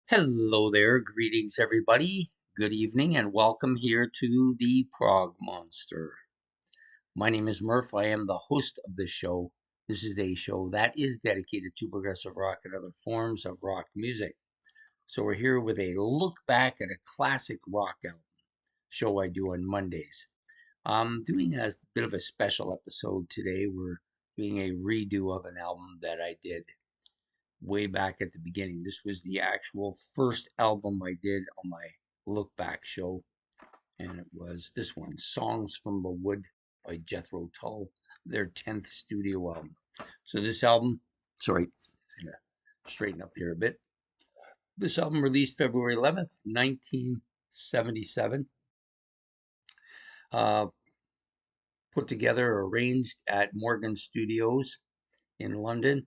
Hello there, greetings everybody. Good evening and welcome here to the Prog Monster. My name is Murph. I am the host of this show. This is a show that is dedicated to progressive rock and other forms of rock music. So we're here with a look back at a classic rock album show I do on Mondays. I'm doing a bit of a special episode today. We're doing a redo of an album that I did way back at the beginning. This was the actual first album I did on my look back show, and it was this one, Songs from the Wood by Jethro Tull, their 10th studio album. So this album, sorry, I'm gonna straighten up here a bit. This album released February 11th, 1977. Uh, Put together, arranged at Morgan Studios in London.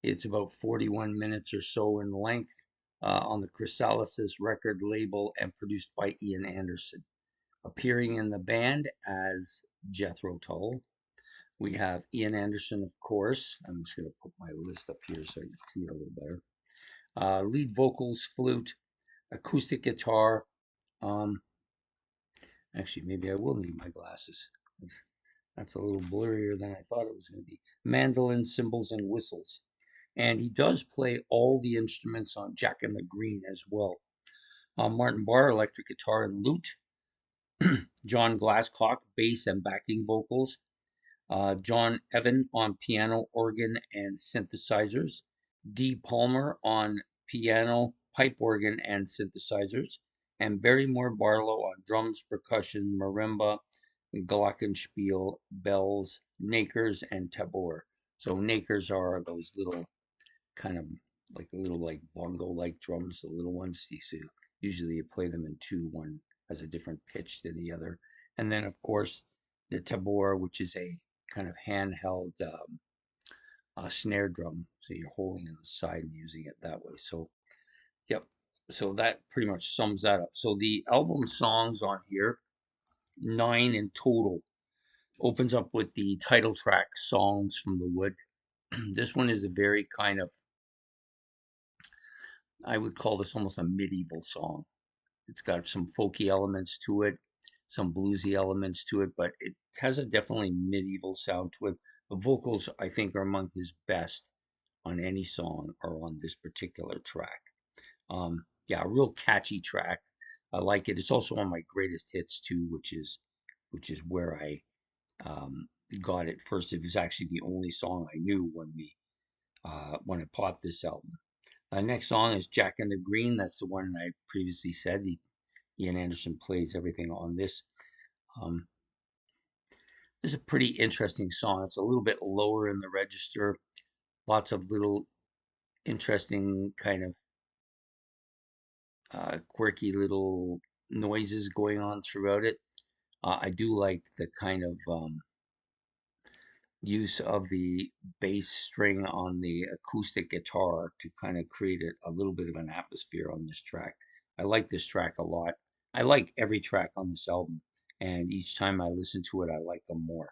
It's about 41 minutes or so in length on the Chrysalis record label and produced by Ian Anderson. Appearing in the band as Jethro Tull, we have Ian Anderson, of course. I'm just going to put my list up here so you can see it a little better. Lead vocals, flute, acoustic guitar. Um, Actually, maybe I will need my glasses. That's a little blurrier than I thought it was going to be. Mandolin, cymbals, and whistles. And he does play all the instruments on Jack and the Green as well. Martin Barr, electric guitar and lute. John Glasscock, bass and backing vocals. John Evan on piano, organ, and synthesizers. Dee Palmer on piano, pipe organ, and synthesizers. And Barrymore Barlow on drums, percussion, marimba, glockenspiel, bells, nakers, and tabor. So nakers are those little kind of like bongo-like drums, the little ones. Usually you play them in two. One has a different pitch than the other. And then, of course, the tabor, which is a kind of handheld snare drum. So you're holding it on the side and using it that way. So, yep. So that pretty much sums that up. So the album songs on here, 9 in total, opens up with the title track, Songs from the Wood. This one is a very kind of, I would call this almost a medieval song. It's got some folky elements to it, some bluesy elements to it, but it has a definitely medieval sound to it. The vocals, I think, are among his best on any song or on this particular track. Yeah, a real catchy track. I like it. It's also one of my greatest hits too, which is where I um, got it first. It was actually the only song I knew when I bought this album. Next song is Jack and the Green. That's the one I previously said. Ian Anderson plays everything on this. Um, this is a pretty interesting song. It's a little bit lower in the register. Lots of little interesting kind of quirky little noises going on throughout it. I do like the kind of use of the bass string on the acoustic guitar to kind of create a little bit of an atmosphere on this track. I like this track a lot. I like every track on this album, and each time I listen to it, I like them more.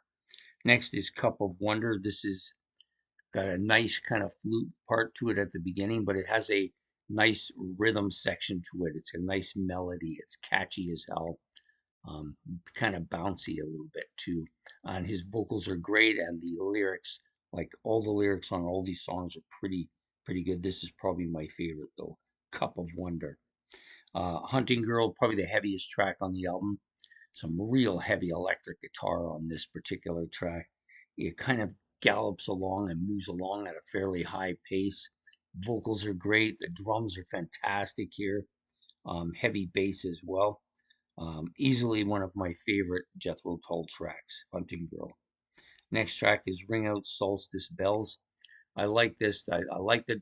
Next is Cup of Wonder. This is got a nice kind of flute part to it at the beginning, but it has a nice rhythm section to it. It's a nice melody. It's catchy as hell. Um, Kind of bouncy a little bit too. And his vocals are great, and the lyrics, like all the lyrics on all these songs, are pretty good. This is probably my favorite though. Cup of Wonder. Hunting Girl, probably the heaviest track on the album. Some real heavy electric guitar on this particular track. It kind of gallops along and moves along at a fairly high pace. Vocals are great. The drums are fantastic here. Heavy bass as well. Easily one of my favorite Jethro Tull tracks, Hunting Girl. Next track is Ring Out Solstice Bells. I like this. I like the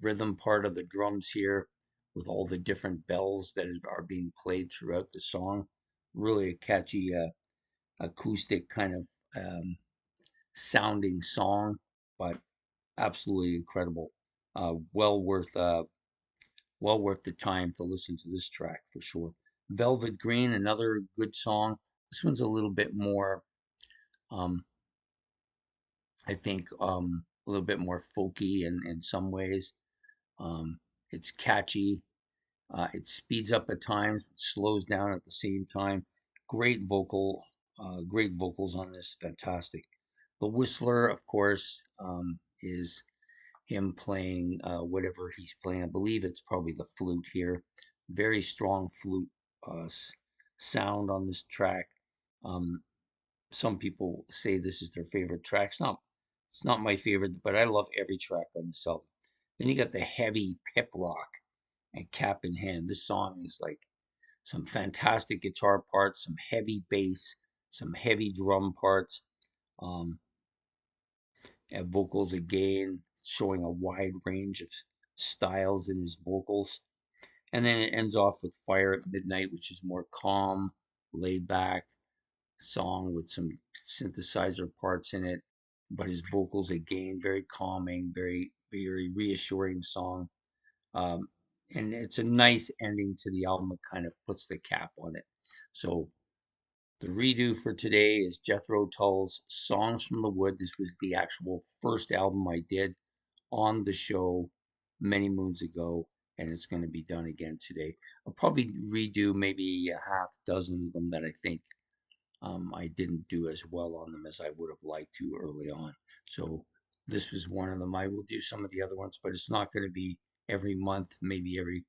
rhythm part of the drums here with all the different bells that are being played throughout the song. Really a catchy acoustic kind of sounding song, but absolutely incredible. Uh, well worth uh, well worth the time to listen to this track for sure. Velvet Green, another good song. This one's a little bit more, um, I think, a little bit more folky in some ways. Um, It's catchy. It speeds up at times, slows down at the same time. Great vocals on this. Fantastic. The Whistler, of course, is him playing whatever he's playing. I believe it's probably the flute here. Very strong flute uh, sound on this track. Um, some people say this is their favorite track. It's not my favorite, but I love every track on this album. Then you got the heavy pep rock and Cap in Hand. This song is like some fantastic guitar parts, some heavy bass, some heavy drum parts, um, and vocals again, showing a wide range of styles in his vocals. And then it ends off with Fire at Midnight, which is more calm, laid back song with some synthesizer parts in it, but his vocals again very calming, very reassuring song. Um, and it's a nice ending to the album. It kind of puts the cap on it. So the redo for today is Jethro Tull's Songs from the Wood. This was the actual first album I did on the show many moons ago, and it's going to be done again today. I'll probably redo maybe a half dozen of them that I think I didn't do as well on them as I would have liked to early on. So this was one of them. I will do some of the other ones, but it's not going to be every month, maybe every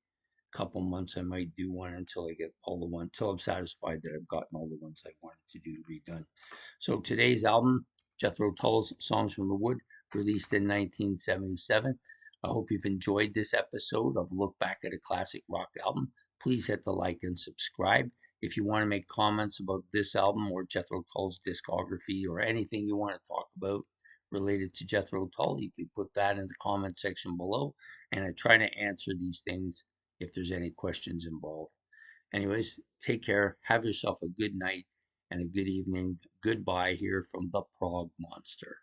couple months I might do one until I get all the ones, until I'm satisfied that I've gotten all the ones I wanted to do redone. So today's album, Jethro Tull's Songs from the Wood, released in 1977. I hope you've enjoyed this episode of Look Back at a Classic Rock Album. Please hit the like and subscribe. If you want to make comments about this album or Jethro Tull's discography or anything you want to talk about related to Jethro Tull, you can put that in the comment section below. And I try to answer these things if there's any questions involved. Anyways, take care. Have yourself a good night and a good evening. Goodbye here from the Prog Monster.